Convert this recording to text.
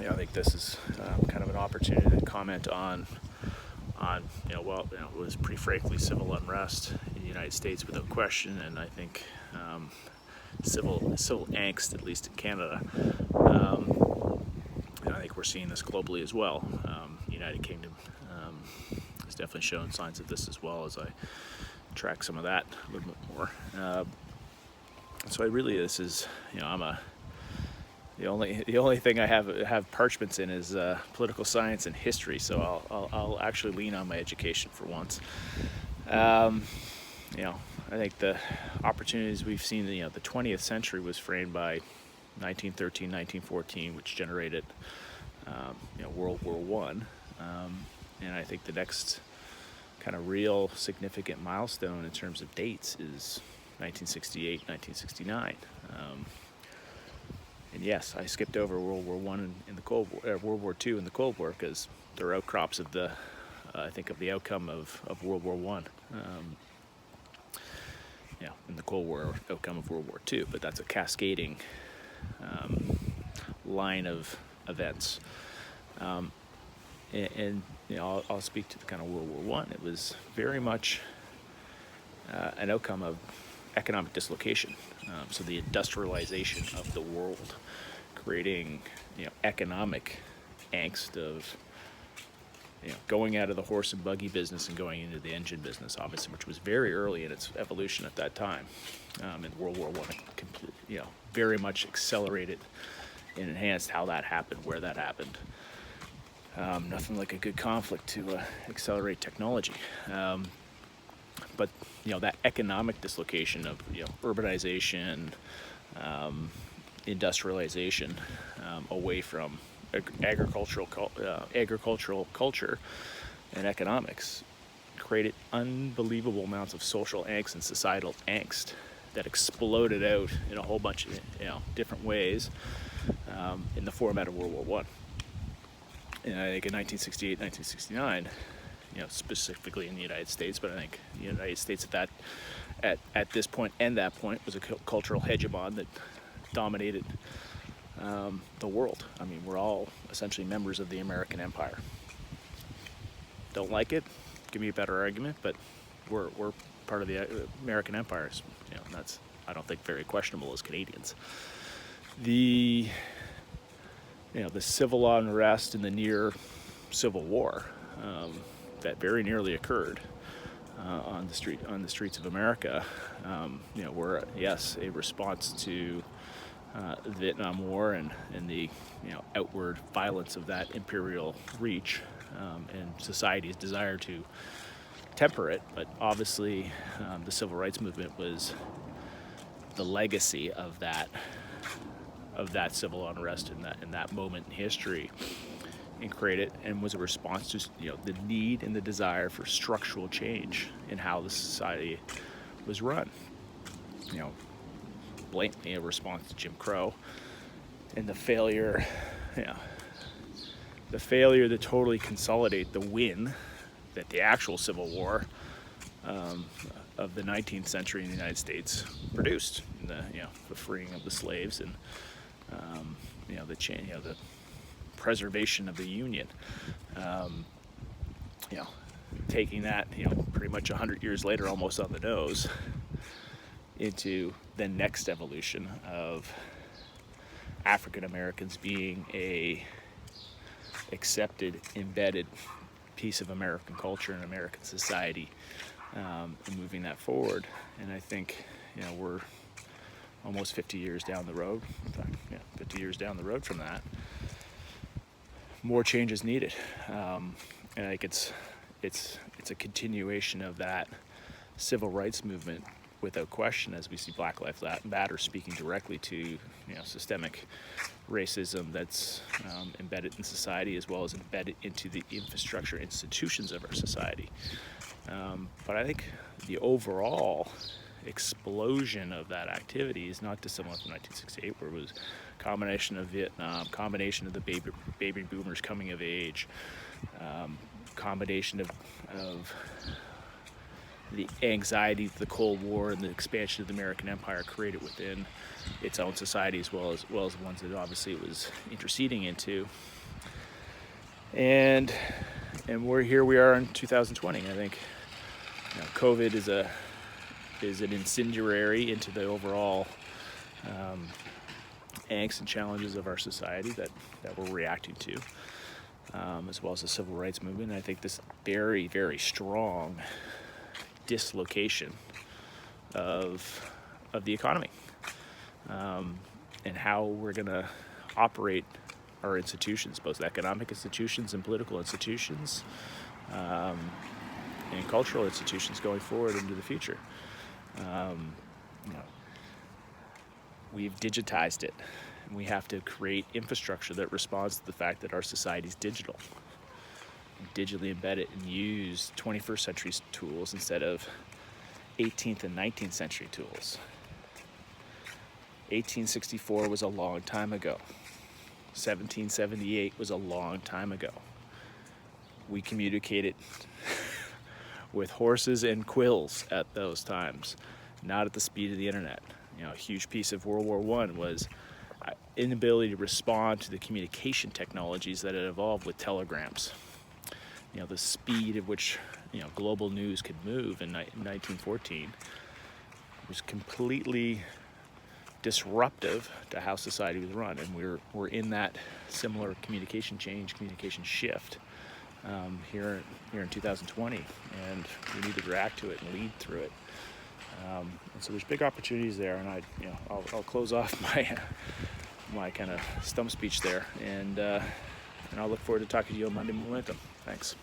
I think this is kind of an opportunity to comment on it was pretty frankly civil unrest in the United States without question, and I think civil angst, at least in Canada. And I think we're seeing this globally as well. United Kingdom has definitely shown signs of this as well, as I track some of that a little bit more. This is, the only thing I have parchments in is political science and history, so I'll actually lean on my education for once. I think the opportunities we've seen, the 20th century was framed by 1913, 1914, which generated World War One, and I think the next kind of real significant milestone in terms of dates is 1968, 1969. And yes, I skipped over World War One in the Cold War, World War II in the Cold War, because they're outcrops of the outcome of World War One. In the Cold War, outcome of World War II, but that's a cascading line of events. I'll speak to the kind of World War One. It was very much an outcome of economic dislocation. So the industrialization of the world, creating economic angst of going out of the horse and buggy business and going into the engine business, obviously, which was very early in its evolution at that time. In World War One, very much accelerated and enhanced how that happened, where that happened. Nothing like a good conflict to accelerate technology. But that economic dislocation of urbanization, industrialization, away from agricultural culture and economics, created unbelievable amounts of social angst and societal angst that exploded out in a whole bunch of different ways in the format of World War One. And I think in 1968, 1969. Specifically in the United States, but I think the United States at this point and that point was a cultural hegemon that dominated the world. I mean, we're all essentially members of the American empire. Don't like it? Give me a better argument, but we're part of the American empire. And that's, I don't think, very questionable as Canadians. The civil unrest in the near Civil War. That very nearly occurred on the streets of America, were a response to the Vietnam War and the outward violence of that imperial reach, and society's desire to temper it. But obviously, the civil rights movement was the legacy of that civil unrest in that moment in history, and created, and was a response to the need and the desire for structural change in how the society was run. Blatantly a response to Jim Crow and the failure to totally consolidate the win that the actual Civil War of the 19th century in the United States produced. The freeing of the slaves and the preservation of the Union. Taking that, pretty much 100 years later, almost on the nose, into the next evolution of African Americans being a accepted, embedded piece of American culture and American society, and moving that forward. And I think, we're almost 50 years down the road. 50 years down the road from that. More change is needed, and I think it's a continuation of that civil rights movement without question, as we see Black Lives Matter speaking directly to systemic racism that's embedded in society, as well as embedded into the infrastructure institutions of our society. But I think the overall explosion of that activity is not dissimilar from 1968, where it was a combination of Vietnam, combination of the baby boomers coming of age, combination of the anxieties of the Cold War and the expansion of the American empire created within its own society, as well as the ones that obviously it was interceding into, And we are in 2020. I think COVID is an incendiary into the overall angst and challenges of our society that we're reacting to, as well as the civil rights movement. And I think this very, very strong dislocation of the economy, and how we're going to operate our institutions, both economic institutions and political institutions, and cultural institutions going forward into the future. We've digitized it, and we have to create infrastructure that responds to the fact that our society is digital, digitally embedded, and use 21st century tools instead of 18th and 19th century tools. 1864 was a long time ago. 1778 was a long time ago. We communicated with horses and quills at those times, not at the speed of the internet. A huge piece of World War I was inability to respond to the communication technologies that had evolved with telegrams. The speed at which global news could move in 1914 was completely disruptive to how society was run, and we're in that similar communication shift here in 2020, and we need to react to it and lead through it. And so there's big opportunities there, and I'll close off my kind of stump speech there, and I'll look forward to talking to you on Monday Momentum. Thanks.